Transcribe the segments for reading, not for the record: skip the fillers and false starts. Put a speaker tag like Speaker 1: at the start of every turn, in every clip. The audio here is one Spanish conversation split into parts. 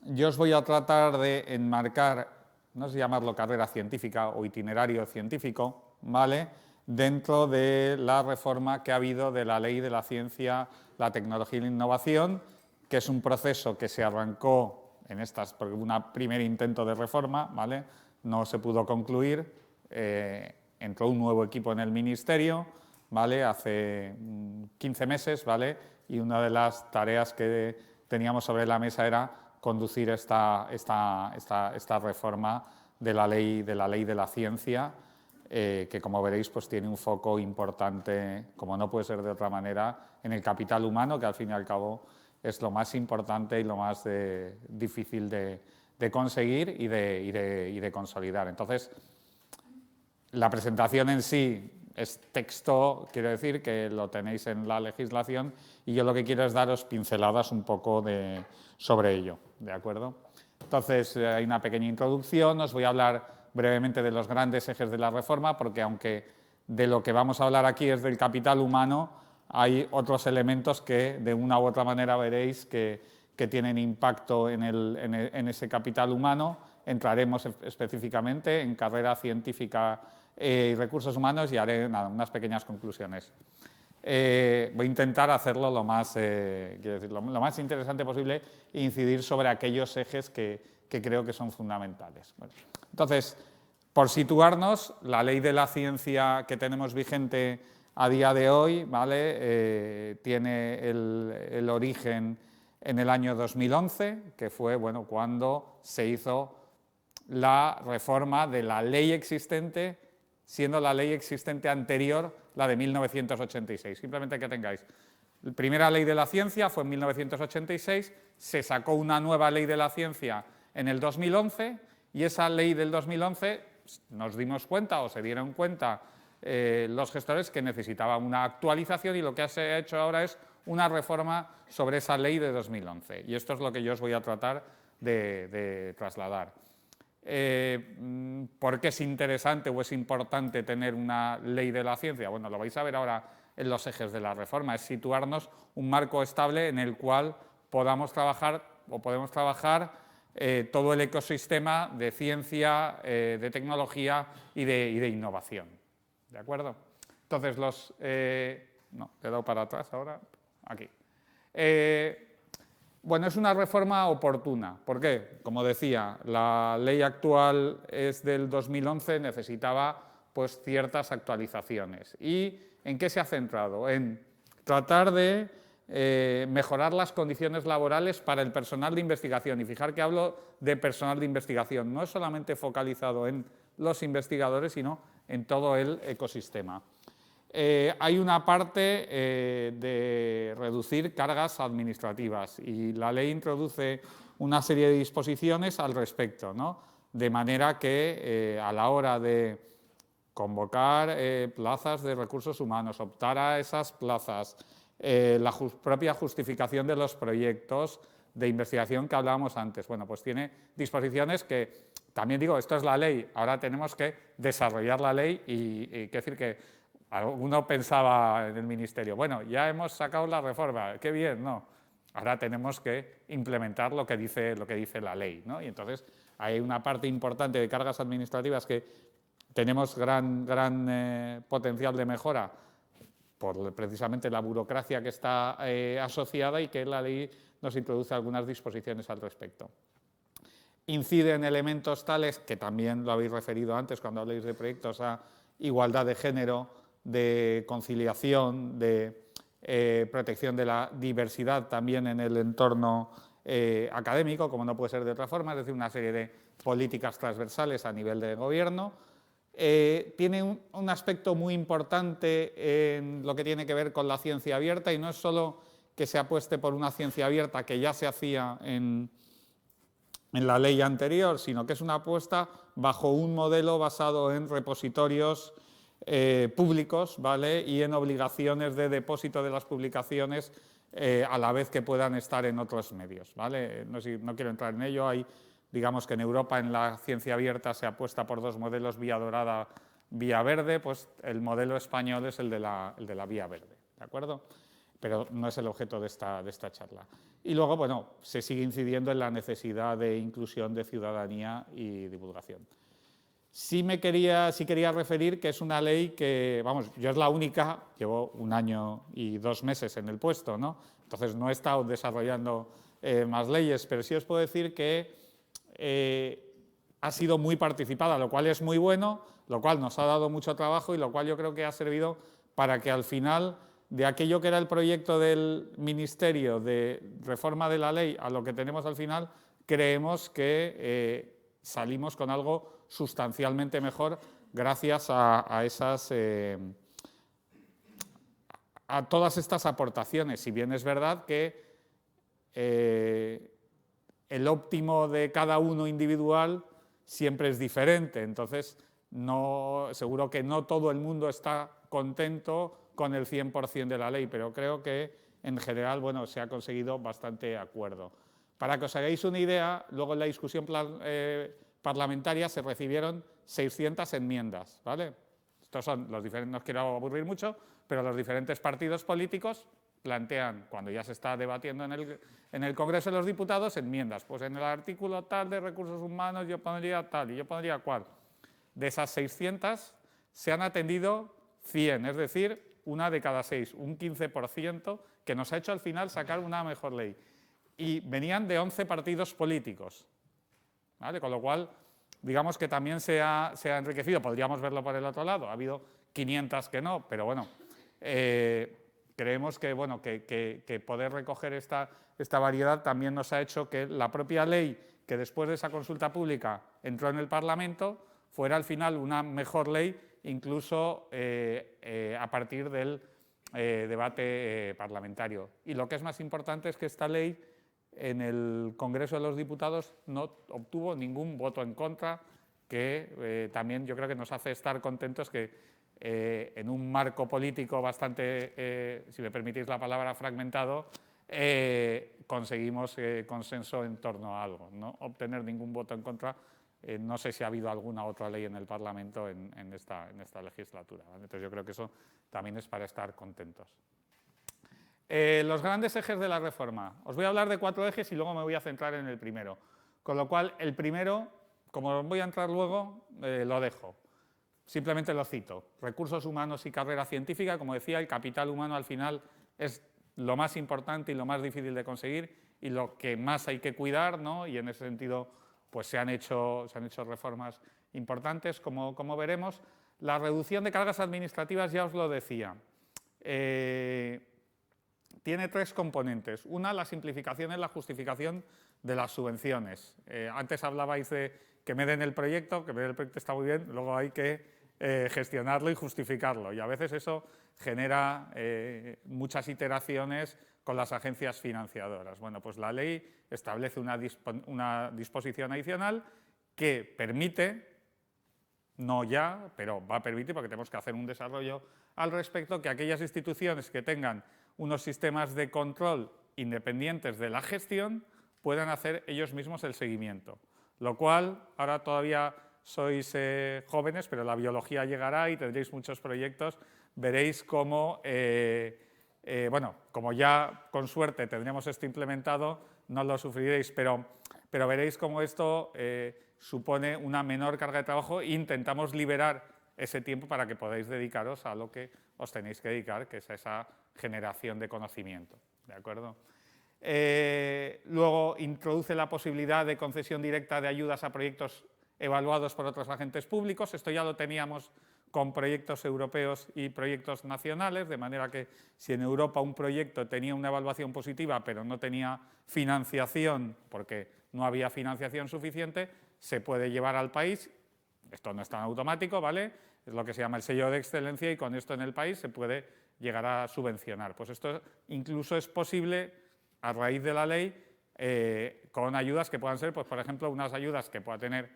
Speaker 1: yo os voy a tratar de enmarcar, no sé llamarlo carrera científica o itinerario científico, ¿vale?, dentro de la reforma que ha habido de la Ley de la Ciencia, la Tecnología y la Innovación, que es un proceso que se arrancó en estas, por un primer intento de reforma, ¿vale?, no se pudo concluir, entró un nuevo equipo en el Ministerio, ¿vale?, hace 15 meses, ¿vale?, y una de las tareas que teníamos sobre la mesa era conducir esta reforma de la ley de la ciencia, que como veréis pues tiene un foco importante, como no puede ser de otra manera, en el capital humano, que al fin y al cabo es lo más importante y lo más difícil de conseguir y de consolidar. Entonces, la presentación en sí es texto, quiero decir que lo tenéis en la legislación, y yo lo que quiero es daros pinceladas un poco sobre ello, ¿de acuerdo? Entonces, hay una pequeña introducción, os voy a hablar brevemente de los grandes ejes de la reforma, porque aunque de lo que vamos a hablar aquí es del capital humano, hay otros elementos que de una u otra manera veréis que tienen impacto en ese capital humano. Entraremos específicamente en carrera científica y recursos humanos y haré unas pequeñas conclusiones. Voy a intentar hacerlo lo más interesante posible e incidir sobre aquellos ejes que creo que son fundamentales. Bueno, entonces, por situarnos, la ley de la ciencia que tenemos vigente a día de hoy, ¿vale?, tiene el origen en el año 2011, que fue cuando se hizo la reforma de la ley existente, siendo la ley existente anterior la de 1986. Simplemente que tengáis, la primera ley de la ciencia fue en 1986, se sacó una nueva ley de la ciencia en el 2011, y esa ley del 2011 nos dimos cuenta, o se dieron cuenta los gestores, que necesitaba una actualización, y lo que se ha hecho ahora es una reforma sobre esa ley de 2011. Y esto es lo que yo os voy a tratar de trasladar. ¿Por qué es interesante o es importante tener una ley de la ciencia? Bueno, lo vais a ver ahora en los ejes de la reforma, es situarnos un marco estable en el cual podemos trabajar todo el ecosistema de ciencia, de tecnología y de innovación. ¿De acuerdo? Entonces, no, he dado para atrás ahora, aquí. Bueno, es una reforma oportuna. ¿Por qué? Como decía, la ley actual es del 2011, necesitaba pues ciertas actualizaciones. ¿Y en qué se ha centrado? En tratar de mejorar las condiciones laborales para el personal de investigación. Y fijar que hablo de personal de investigación, no es solamente focalizado en los investigadores, sino en todo el ecosistema. Hay una parte de reducir cargas administrativas, y la ley introduce una serie de disposiciones al respecto, ¿no? De manera que a la hora de convocar plazas de recursos humanos, optar a esas plazas, la propia justificación de los proyectos de investigación que hablábamos antes, bueno, pues tiene disposiciones que, también digo, esto es la ley, ahora tenemos que desarrollar la ley y quiero decir que uno pensaba en el Ministerio, bueno, ya hemos sacado la reforma, qué bien, no. Ahora tenemos que implementar lo que dice la ley, ¿no? Y entonces hay una parte importante de cargas administrativas que tenemos gran potencial de mejora por precisamente la burocracia que está asociada, y que la ley nos introduce algunas disposiciones al respecto. Incide en elementos tales, que también lo habéis referido antes cuando habléis de proyectos, a igualdad de género, de conciliación, de protección de la diversidad también en el entorno académico, como no puede ser de otra forma, es decir, una serie de políticas transversales a nivel de gobierno. Tiene un aspecto muy importante en lo que tiene que ver con la ciencia abierta, y no es solo que se apueste por una ciencia abierta que ya se hacía en la ley anterior, sino que es una apuesta bajo un modelo basado en repositorios públicos, ¿vale?, y en obligaciones de depósito de las publicaciones a la vez que puedan estar en otros medios, ¿vale? No quiero entrar en ello. Digamos que en Europa, en la ciencia abierta, se apuesta por dos modelos, vía dorada, vía verde, pues el modelo español es el de la vía verde, ¿de acuerdo? pero no es el objeto de esta charla. Y luego, bueno, se sigue incidiendo en la necesidad de inclusión de ciudadanía y divulgación. Sí quería referir que es una ley que, vamos, yo es la única, llevo 1 año y 2 meses en el puesto, ¿no? Entonces no he estado desarrollando más leyes, pero sí os puedo decir que ha sido muy participada, lo cual es muy bueno, lo cual nos ha dado mucho trabajo y lo cual yo creo que ha servido para que al final de aquello que era el proyecto del Ministerio de reforma de la ley a lo que tenemos al final, creemos que salimos con algo sustancialmente mejor gracias a todas estas aportaciones. Si bien es verdad que el óptimo de cada uno individual siempre es diferente, entonces seguro que no todo el mundo está contento con el 100% de la ley, pero creo que en general, bueno, se ha conseguido bastante acuerdo. Para que os hagáis una idea, luego en la discusión parlamentaria se recibieron 600 enmiendas, ¿vale? Estos son los diferentes, no os quiero aburrir mucho, pero los diferentes partidos políticos plantean, cuando ya se está debatiendo en el Congreso de los Diputados, enmiendas. Pues en el artículo tal de recursos humanos yo pondría tal y yo pondría cual. De esas 600 se han atendido 100, es decir, 1 de cada 6, un 15%, que nos ha hecho al final sacar una mejor ley. Y venían de 11 partidos políticos, ¿vale? Con lo cual, digamos que también se ha enriquecido. Podríamos verlo por el otro lado. Ha habido 500 que no, pero bueno, creemos que, bueno, que poder recoger esta variedad también nos ha hecho que la propia ley, que después de esa consulta pública entró en el Parlamento, fuera al final una mejor ley, incluso a partir del debate parlamentario. Y lo que es más importante es que esta ley en el Congreso de los Diputados no obtuvo ningún voto en contra, que también yo creo que nos hace estar contentos que en un marco político bastante, si me permitís la palabra, fragmentado, conseguimos consenso en torno a algo, no obtener ningún voto en contra. No sé si ha habido alguna otra ley en el Parlamento en esta legislatura, ¿vale? Entonces yo creo que eso también es para estar contentos. Los grandes ejes de la reforma. Os voy a hablar de 4 ejes y luego me voy a centrar en el primero. Con lo cual, el primero, como voy a entrar luego, lo dejo. Simplemente lo cito. Recursos humanos y carrera científica. Como decía, el capital humano al final es lo más importante y lo más difícil de conseguir y lo que más hay que cuidar, ¿no? Y en ese sentido, pues se han hecho reformas importantes, como veremos. La reducción de cargas administrativas, ya os lo decía. Tiene 3 componentes. Una, la simplificación en la justificación de las subvenciones. Antes hablabais de que me den el proyecto, que me den el proyecto está muy bien, luego hay que gestionarlo y justificarlo. Y a veces eso genera muchas iteraciones con las agencias financiadoras. Bueno, pues la ley establece una disposición adicional que permite, no ya, pero va a permitir, porque tenemos que hacer un desarrollo al respecto, que aquellas instituciones que tengan unos sistemas de control independientes de la gestión puedan hacer ellos mismos el seguimiento. Lo cual, ahora todavía sois jóvenes, pero la biología llegará y tendréis muchos proyectos. Veréis cómo, bueno, como ya con suerte tendremos esto implementado, no lo sufriréis, pero veréis cómo esto supone una menor carga de trabajo e intentamos liberar ese tiempo para que podáis dedicaros a lo que os tenéis que dedicar, que es a esa generación de conocimiento, ¿de acuerdo? Luego introduce la posibilidad de concesión directa de ayudas a proyectos evaluados por otros agentes públicos. Esto ya lo teníamos con proyectos europeos y proyectos nacionales, de manera que si en Europa un proyecto tenía una evaluación positiva pero no tenía financiación, porque no había financiación suficiente, se puede llevar al país. Esto no es tan automático, ¿vale? Es lo que se llama el sello de excelencia y con esto en el país se puede llegar a subvencionar. Pues esto incluso es posible a raíz de la ley con ayudas que puedan ser, pues por ejemplo, unas ayudas que pueda tener,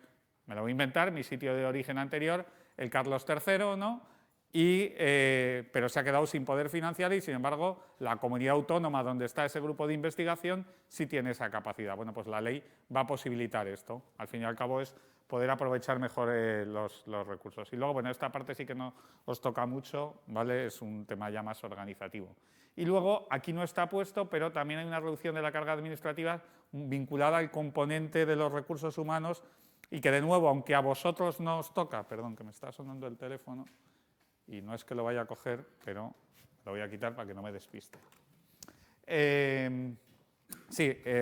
Speaker 1: me lo voy a inventar, mi sitio de origen anterior, el Carlos III, ¿no? pero se ha quedado sin poder financiar y, sin embargo, la comunidad autónoma donde está ese grupo de investigación sí tiene esa capacidad. Bueno, pues la ley va a posibilitar esto. Al fin y al cabo es poder aprovechar mejor los recursos. Y luego, bueno, esta parte sí que no os toca mucho, ¿vale? Es un tema ya más organizativo. Y luego, aquí no está puesto, pero también hay una reducción de la carga administrativa vinculada al componente de los recursos humanos y que, de nuevo, aunque a vosotros no os toca, perdón, que me está sonando el teléfono, y no es que lo vaya a coger, pero lo voy a quitar para que no me despiste.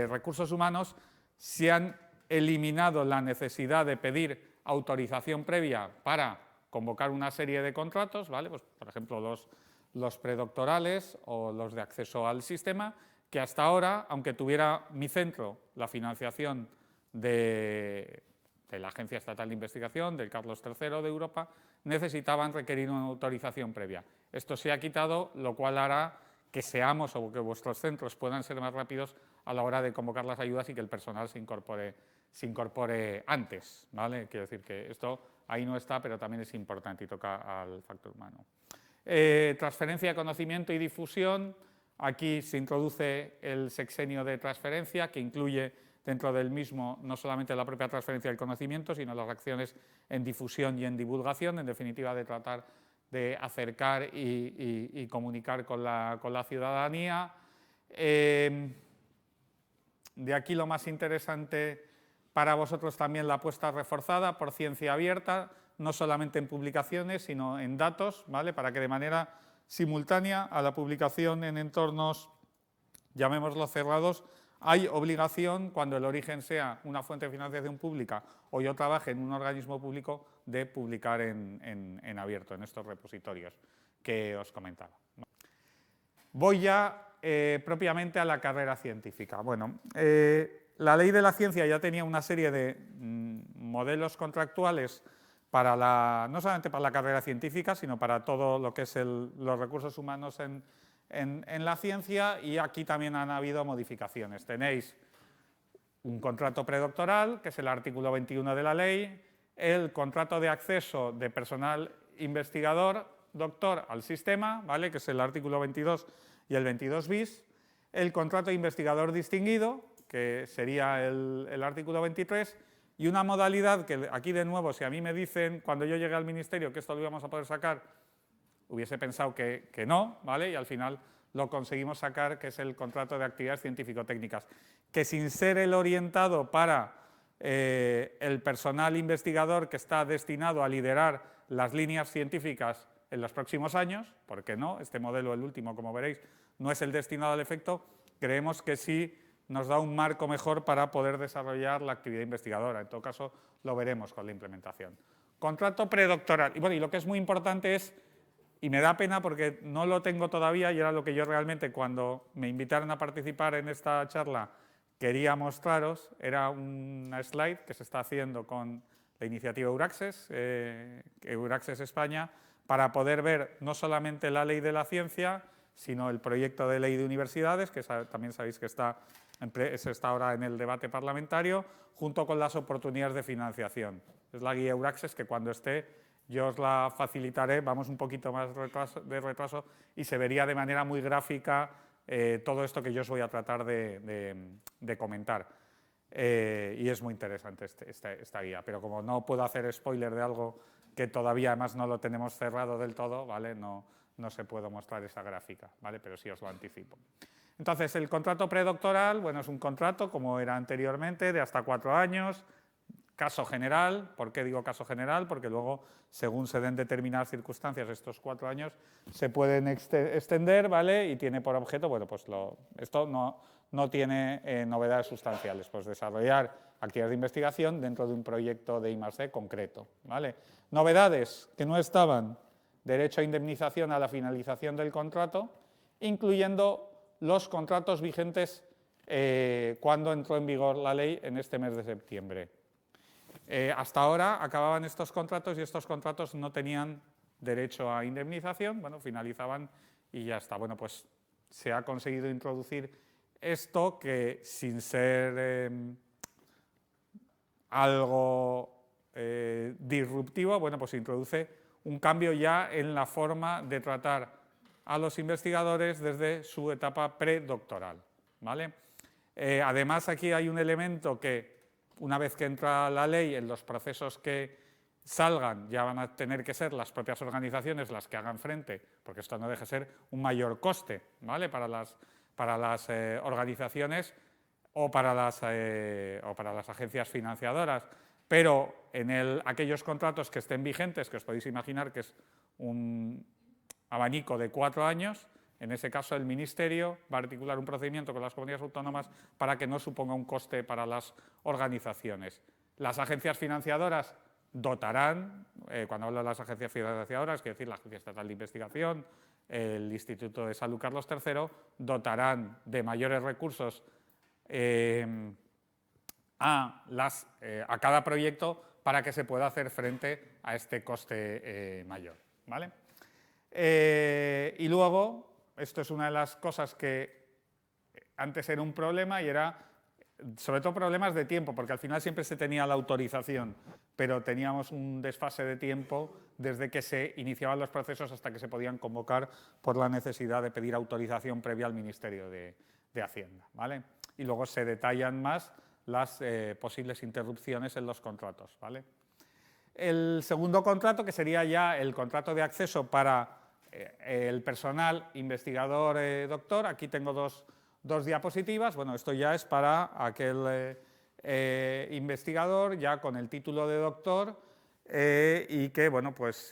Speaker 1: Recursos humanos, se han eliminado la necesidad de pedir autorización previa para convocar una serie de contratos, ¿vale? Pues, por ejemplo, los predoctorales o los de acceso al sistema, que hasta ahora, aunque tuviera mi centro la financiación de la Agencia Estatal de Investigación, del Carlos III de Europa, necesitaban requerir una autorización previa. Esto se ha quitado, lo cual hará que seamos o que vuestros centros puedan ser más rápidos a la hora de convocar las ayudas y que el personal se incorpore antes, ¿vale? Quiero decir que esto ahí no está, pero también es importante y toca al factor humano. Transferencia de conocimiento y difusión. Aquí se introduce el sexenio de transferencia, que incluye dentro del mismo no solamente la propia transferencia del conocimiento, sino las acciones en difusión y en divulgación, en definitiva de tratar de acercar y comunicar con la ciudadanía. De aquí lo más interesante para vosotros también la apuesta reforzada por ciencia abierta, no solamente en publicaciones, sino en datos, ¿vale? Para que de manera simultánea a la publicación en entornos, llamémoslo cerrados, hay obligación, cuando el origen sea una fuente de financiación pública o yo trabaje en un organismo público, de publicar en abierto, en estos repositorios que os comentaba. Voy ya propiamente a la carrera científica. Bueno, la ley de la ciencia ya tenía una serie de modelos contractuales para no solamente para la carrera científica, sino para todo lo que es los recursos humanos en la ciencia, y aquí también han habido modificaciones. Tenéis un contrato predoctoral, que es el artículo 21 de la ley, el contrato de acceso de personal investigador doctor al sistema, ¿vale? Que es el artículo 22 y el 22 bis, el contrato de investigador distinguido, que sería el artículo 23, y una modalidad que aquí, de nuevo, si a mí me dicen cuando yo llegué al ministerio que esto lo íbamos a poder sacar, hubiese pensado que no, ¿vale? Y al final lo conseguimos sacar, que es el contrato de actividades científico-técnicas, que sin ser el orientado para el personal investigador que está destinado a liderar las líneas científicas en los próximos años, porque no, este modelo, el último, como veréis, no es el destinado al efecto, creemos que sí nos da un marco mejor para poder desarrollar la actividad investigadora. En todo caso, lo veremos con la implementación. Contrato predoctoral. Y bueno, y lo que es muy importante es, y me da pena porque no lo tengo todavía, y era lo que yo realmente, cuando me invitaron a participar en esta charla, quería mostraros, era una slide que se está haciendo con la iniciativa Euraccess, Euraccess España, para poder ver no solamente la ley de la ciencia, sino el proyecto de ley de universidades, que también sabéis que está ahora en el debate parlamentario, junto con las oportunidades de financiación. Es la guía Euraccess, que cuando esté yo os la facilitaré, vamos un poquito más de retraso, y se vería de manera muy gráfica todo esto que yo os voy a tratar de comentar. Y es muy interesante esta guía, pero como no puedo hacer spoiler de algo que todavía además no lo tenemos cerrado del todo, ¿vale? No se puede mostrar esa gráfica, ¿vale? Pero sí os lo anticipo. Entonces, el contrato predoctoral, bueno, es un contrato, como era anteriormente, de hasta 4 años, caso general. ¿Por qué digo caso general? Porque luego, según se den determinadas circunstancias, estos 4 años se pueden extender, ¿vale? Y tiene por objeto, bueno, pues esto no tiene novedades sustanciales, pues desarrollar actividades de investigación dentro de un proyecto de I+D concreto, ¿vale? Novedades que no estaban: derecho a indemnización a la finalización del contrato, incluyendo los contratos vigentes cuando entró en vigor la ley en este mes de septiembre. Hasta ahora acababan estos contratos y estos contratos no tenían derecho a indemnización, bueno, finalizaban y ya está. Bueno, pues se ha conseguido introducir esto, que sin ser algo disruptivo, bueno, pues introduce un cambio ya en la forma de tratar a los investigadores desde su etapa predoctoral, ¿vale? Además, aquí hay un elemento que, una vez que entra la ley, en los procesos que salgan ya van a tener que ser las propias organizaciones las que hagan frente, porque esto no deja de ser un mayor coste, ¿vale? para las organizaciones o para las agencias financiadoras, pero en aquellos contratos que estén vigentes, que os podéis imaginar que es un abanico de 4 años, en ese caso el Ministerio va a articular un procedimiento con las comunidades autónomas para que no suponga un coste para las organizaciones. Las agencias financiadoras dotarán, cuando hablo de las agencias financiadoras, quiere decir la Agencia Estatal de Investigación, el Instituto de Salud Carlos III, dotarán de mayores recursos a cada proyecto para que se pueda hacer frente a este coste mayor, ¿vale? Y luego, esto es una de las cosas que antes era un problema y era sobre todo problemas de tiempo, porque al final siempre se tenía la autorización, pero teníamos un desfase de tiempo desde que se iniciaban los procesos hasta que se podían convocar por la necesidad de pedir autorización previa al Ministerio de Hacienda, ¿vale? Y luego se detallan más las posibles interrupciones en los contratos, ¿vale? El segundo contrato, que sería ya el contrato de acceso para el personal investigador doctor, aquí tengo dos diapositivas. Bueno, esto ya es para aquel investigador ya con el título de doctor y que, bueno, pues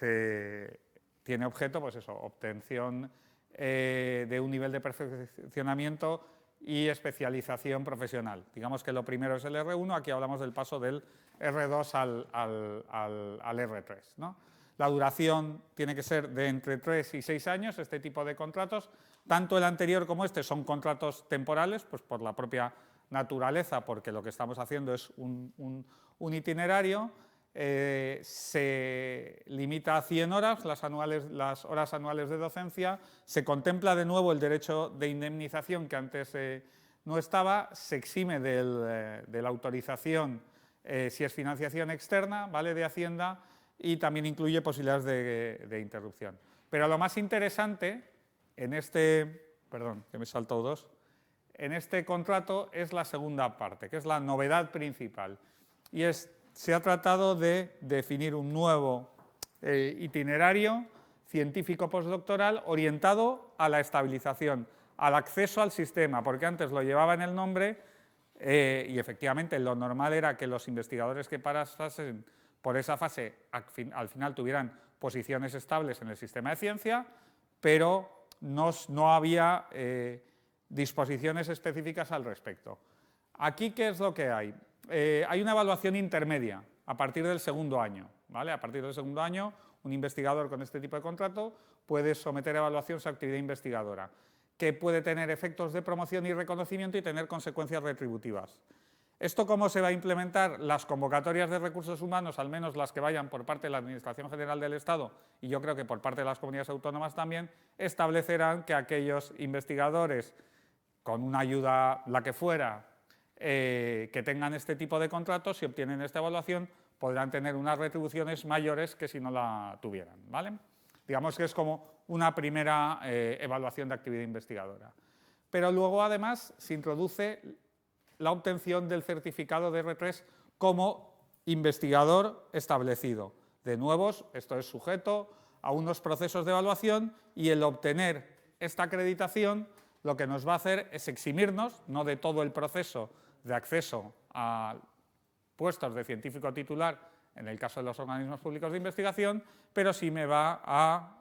Speaker 1: tiene objeto, pues eso, obtención de un nivel de perfeccionamiento y especialización profesional. Digamos que lo primero es el R1, aquí hablamos del paso del R2 al R3, ¿no? La duración tiene que ser de entre 3 y 6 años, este tipo de contratos. Tanto el anterior como este son contratos temporales, pues por la propia naturaleza, porque lo que estamos haciendo es un itinerario. Se limita a 100 horas, las horas anuales de docencia. Se contempla de nuevo el derecho de indemnización que antes no estaba. Se exime de la autorización si es financiación externa, ¿vale?, de Hacienda, y también incluye posibilidades de interrupción. Pero lo más interesante en este, perdón, que me he saltado dos, en este contrato es la segunda parte, que es la novedad principal. Y se ha tratado de definir un nuevo itinerario científico postdoctoral orientado a la estabilización, al acceso al sistema, porque antes lo llevaba en el nombre y efectivamente lo normal era que los investigadores que pasasen por esa fase al final tuvieran posiciones estables en el sistema de ciencia, pero no había disposiciones específicas al respecto. Aquí, ¿qué es lo que hay? Hay una evaluación intermedia a partir del segundo año, ¿vale? A partir del segundo año, un investigador con este tipo de contrato puede someter a evaluación su actividad investigadora, que puede tener efectos de promoción y reconocimiento y tener consecuencias retributivas. ¿Esto cómo se va a implementar? Las convocatorias de recursos humanos, al menos las que vayan por parte de la Administración General del Estado, y yo creo que por parte de las comunidades autónomas también, establecerán que aquellos investigadores con una ayuda, la que fuera, que tengan este tipo de contratos, si obtienen esta evaluación, podrán tener unas retribuciones mayores que si no la tuvieran, ¿vale? Digamos que es como una primera evaluación de actividad investigadora. Pero luego, además, se introduce la obtención del certificado de R3 como investigador establecido. De nuevo, esto es sujeto a unos procesos de evaluación y el obtener esta acreditación lo que nos va a hacer es eximirnos, no de todo el proceso de acceso a puestos de científico titular en el caso de los organismos públicos de investigación, pero sí me va a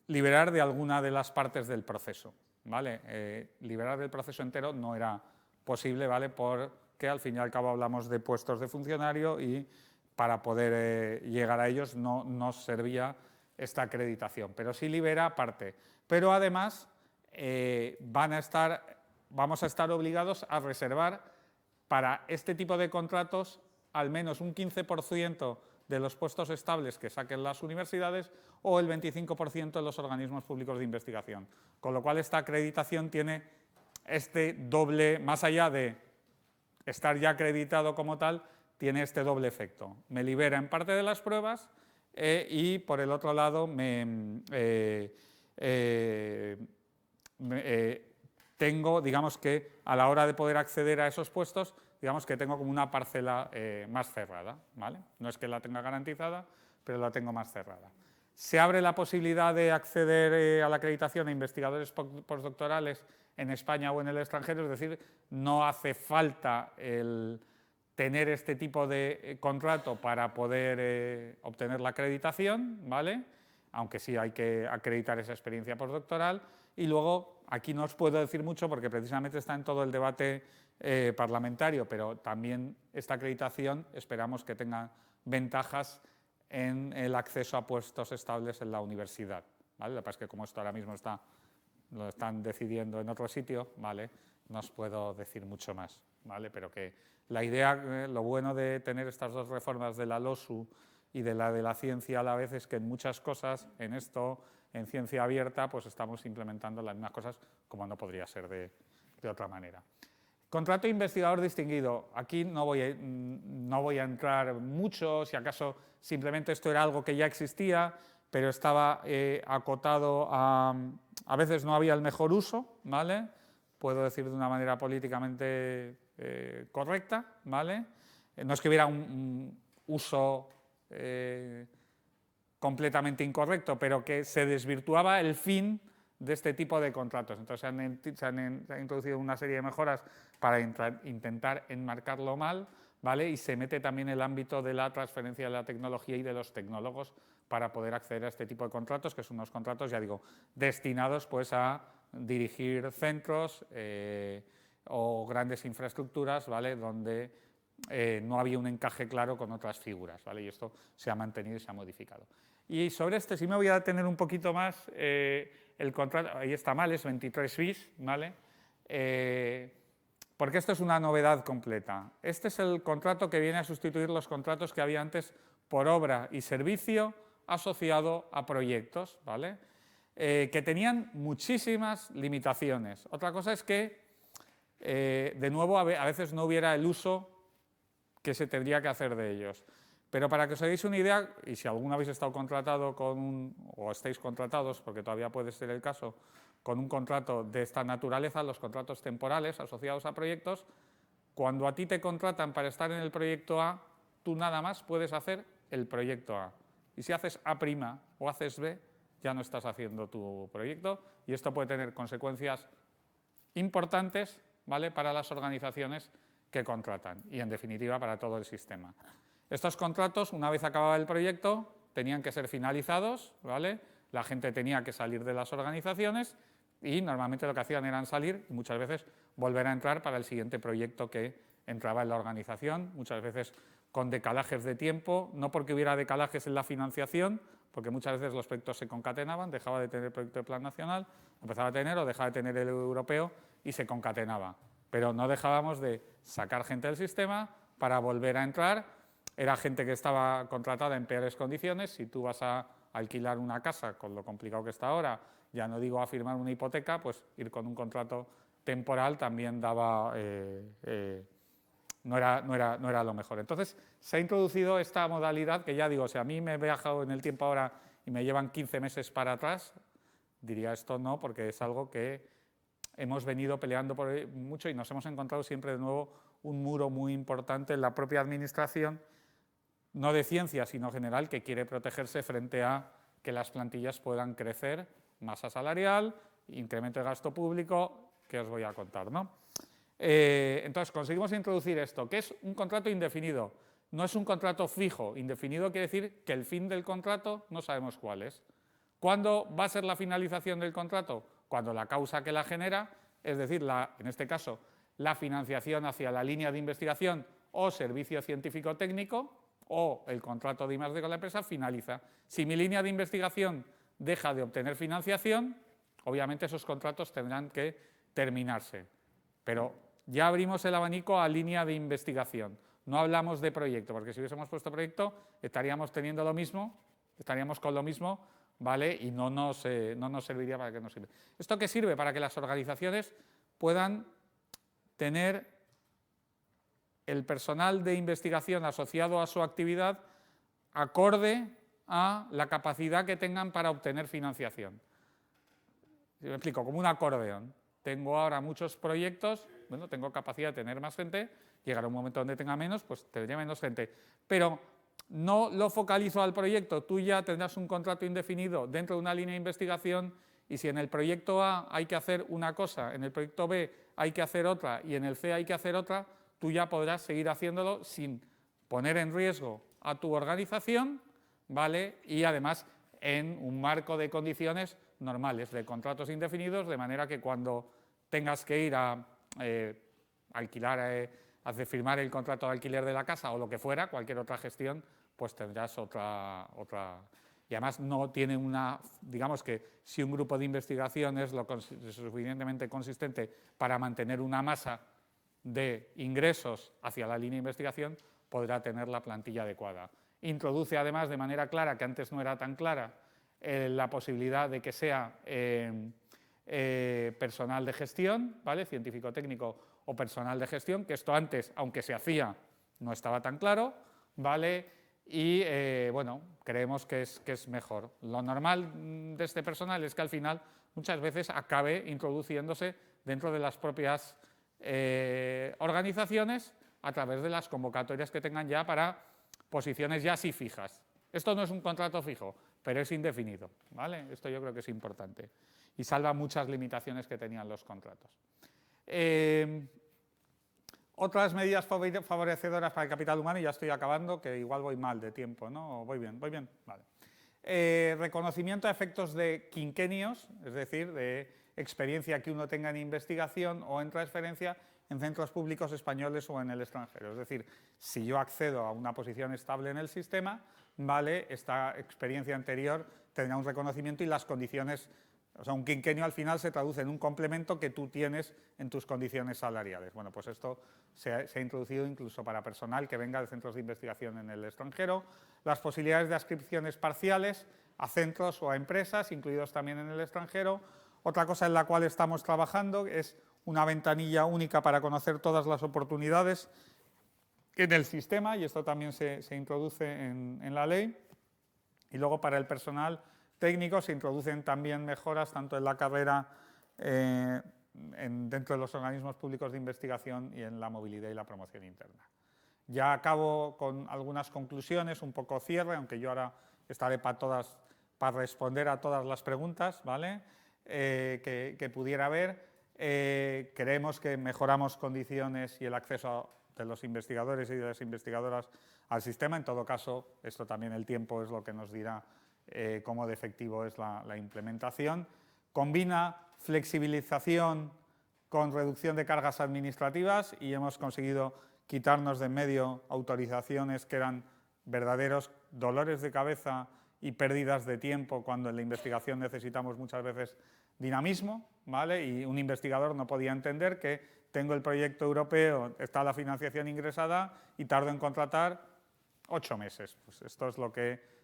Speaker 1: liberar de alguna de las partes del proceso, ¿vale? Liberar del proceso entero no era posible, ¿vale?, porque al fin y al cabo hablamos de puestos de funcionario y para poder llegar a ellos no nos servía esta acreditación, pero sí libera parte. Pero además vamos a estar obligados a reservar para este tipo de contratos al menos un 15% de los puestos estables que saquen las universidades o el 25% de los organismos públicos de investigación. Con lo cual esta acreditación tiene este doble, más allá de estar ya acreditado como tal, tiene este doble efecto. Me libera en parte de las pruebas y, por el otro lado, tengo, digamos que a la hora de poder acceder a esos puestos, digamos que tengo como una parcela más cerrada, ¿vale? No es que la tenga garantizada, pero la tengo más cerrada. Se abre la posibilidad de acceder a la acreditación a investigadores postdoctorales en España o en el extranjero, es decir, no hace falta el tener este tipo de contrato para poder obtener la acreditación, ¿vale? Aunque sí hay que acreditar esa experiencia postdoctoral. Y luego, aquí no os puedo decir mucho porque precisamente está en todo el debate parlamentario, pero también esta acreditación esperamos que tenga ventajas en el acceso a puestos estables en la universidad, ¿vale? Lo que pasa es que como esto ahora mismo lo están decidiendo en otro sitio, ¿vale? No os puedo decir mucho más, ¿vale? Pero que la idea, lo bueno de tener estas dos reformas de la LOSU y de la ciencia a la vez es que en muchas cosas, en esto, en ciencia abierta, pues estamos implementando las mismas cosas como no podría ser de otra manera. Contrato de investigador distinguido. Aquí no voy a entrar mucho, si acaso simplemente esto era algo que ya existía, pero estaba acotado a veces no había el mejor uso, ¿vale? Puedo decir de una manera políticamente correcta, ¿vale? No es que hubiera un uso completamente incorrecto, pero que se desvirtuaba el fin de este tipo de contratos. Entonces se han introducido una serie de mejoras para intentar enmarcarlo mal, ¿vale? Y se mete también el ámbito de la transferencia de la tecnología y de los tecnólogos para poder acceder a este tipo de contratos, que son unos contratos, ya digo, destinados pues a dirigir centros o grandes infraestructuras, ¿vale? Donde no había un encaje claro con otras figuras, ¿vale? Y esto se ha mantenido y se ha modificado. Y sobre este sí me voy a detener un poquito más. El contrato, ahí está mal, es 23 bis, ¿vale? Porque esto es una novedad completa. Este es el contrato que viene a sustituir los contratos que había antes por obra y servicio asociado a proyectos, ¿vale? Que tenían muchísimas limitaciones. Otra cosa es que, de nuevo, a veces no hubiera el uso que se tendría que hacer de ellos. Pero para que os hagáis una idea, y si alguno habéis estado contratado o estáis contratados, porque todavía puede ser el caso, con un contrato de esta naturaleza, los contratos temporales asociados a proyectos, cuando a ti te contratan para estar en el proyecto A, tú nada más puedes hacer el proyecto A. Y si haces A' o haces B, ya no estás haciendo tu proyecto, y esto puede tener consecuencias importantes, ¿vale?, para las organizaciones que contratan y, en definitiva, para todo el sistema. Estos contratos, una vez acababa el proyecto, tenían que ser finalizados, ¿vale? La gente tenía que salir de las organizaciones y normalmente lo que hacían era salir y muchas veces volver a entrar para el siguiente proyecto que entraba en la organización, muchas veces con decalajes de tiempo, no porque hubiera decalajes en la financiación, porque muchas veces los proyectos se concatenaban, dejaba de tener el proyecto de plan nacional, empezaba a tener o dejaba de tener el europeo y se concatenaba. Pero no dejábamos de sacar gente del sistema para volver a entrar. Era gente que estaba contratada en peores condiciones. Si tú vas a alquilar una casa, con lo complicado que está ahora, ya no digo a firmar una hipoteca, pues ir con un contrato temporal también daba, no era lo mejor. Entonces se ha introducido esta modalidad que ya digo, si a mí me he viajado en el tiempo ahora y me llevan 15 meses para atrás, diría esto no, porque es algo que hemos venido peleando por mucho y nos hemos encontrado siempre de nuevo un muro muy importante en la propia administración, no de ciencia, sino general, que quiere protegerse frente a que las plantillas puedan crecer, masa salarial, incremento de gasto público, que os voy a contar, ¿no? Entonces, conseguimos introducir esto, que es un contrato indefinido. No es un contrato fijo. Indefinido quiere decir que el fin del contrato no sabemos cuál es. ¿Cuándo va a ser la finalización del contrato? Cuando la causa que la genera, es decir, en este caso, la financiación hacia la línea de investigación o servicio científico-técnico, o el contrato de I+D con la empresa, finaliza. Si mi línea de investigación deja de obtener financiación, obviamente esos contratos tendrán que terminarse. Pero ya abrimos el abanico a línea de investigación. No hablamos de proyecto, porque si hubiésemos puesto proyecto, estaríamos teniendo lo mismo, estaríamos con lo mismo, ¿vale? Y no nos serviría. ¿Para qué nos sirve? ¿Esto qué sirve? Para que las organizaciones puedan tener el personal de investigación asociado a su actividad acorde a la capacidad que tengan para obtener financiación. Me explico, como un acordeón. Tengo ahora muchos proyectos, bueno, tengo capacidad de tener más gente, llegará un momento donde tenga menos, pues tendré menos gente. Pero no lo focalizo al proyecto, tú ya tendrás un contrato indefinido dentro de una línea de investigación y si en el proyecto A hay que hacer una cosa, en el proyecto B hay que hacer otra y en el C hay que hacer otra, tú ya podrás seguir haciéndolo sin poner en riesgo a tu organización, ¿vale? Y además en un marco de condiciones normales, de contratos indefinidos, de manera que cuando tengas que ir a alquilar, a firmar el contrato de alquiler de la casa o lo que fuera, cualquier otra gestión, pues tendrás otra. Y además no tiene una, digamos que si un grupo de investigación es lo suficientemente consistente para mantener una masa de ingresos hacia la línea de investigación, podrá tener la plantilla adecuada. Introduce además de manera clara, que antes no era tan clara, la posibilidad de que sea personal de gestión, ¿vale? Científico-técnico o personal de gestión, que esto antes, aunque se hacía, no estaba tan claro, ¿vale? Y bueno, creemos que es mejor. Lo normal de este personal es que al final muchas veces acabe introduciéndose dentro de las propias organizaciones a través de las convocatorias que tengan ya para posiciones ya así fijas. Esto no es un contrato fijo, pero es indefinido, ¿vale? Esto yo creo que es importante y salva muchas limitaciones que tenían los contratos. Otras medidas favorecedoras para el capital humano, y ya estoy acabando, que igual voy mal de tiempo, ¿no? ¿Voy bien? Vale. Reconocimiento a efectos de quinquenios, es decir, de experiencia que uno tenga en investigación o en transferencia en centros públicos españoles o en el extranjero. Es decir, si yo accedo a una posición estable en el sistema, ¿vale? Esta experiencia anterior tendrá un reconocimiento y las condiciones, o sea, un quinquenio al final se traduce en un complemento que tú tienes en tus condiciones salariales. Bueno, pues esto se ha introducido incluso para personal que venga de centros de investigación en el extranjero. Las posibilidades de adscripciones parciales a centros o a empresas, incluidos también en el extranjero. Otra cosa en la cual estamos trabajando es una ventanilla única para conocer todas las oportunidades en el sistema, y esto también se introduce en la ley. Y luego para el personal técnico se introducen también mejoras tanto en la carrera dentro de los organismos públicos de investigación y en la movilidad y la promoción interna. Ya acabo con algunas conclusiones, un poco cierre, aunque yo ahora estaré para responder a todas las preguntas, ¿vale? Que pudiera haber. Creemos que mejoramos condiciones y el acceso de los investigadores y de las investigadoras al sistema. En todo caso, esto también el tiempo es lo que nos dirá cómo de efectivo es la implementación. Combina flexibilización con reducción de cargas administrativas y hemos conseguido quitarnos de en medio autorizaciones que eran verdaderos dolores de cabeza y pérdidas de tiempo cuando en la investigación necesitamos muchas veces dinamismo, ¿vale? Y un investigador no podía entender que tengo el proyecto europeo, está la financiación ingresada y tardo en contratar 8 meses. Pues esto es lo que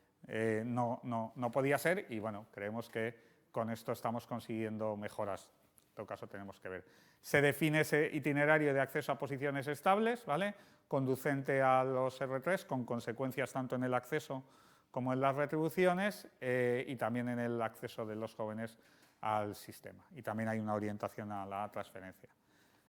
Speaker 1: no podía ser y bueno, creemos que con esto estamos consiguiendo mejoras. En todo caso tenemos que ver. Se define ese itinerario de acceso a posiciones estables, ¿vale? Conducente a los R3 con consecuencias tanto en el acceso como en las retribuciones y también en el acceso de los jóvenes al sistema. Y también hay una orientación a la transferencia.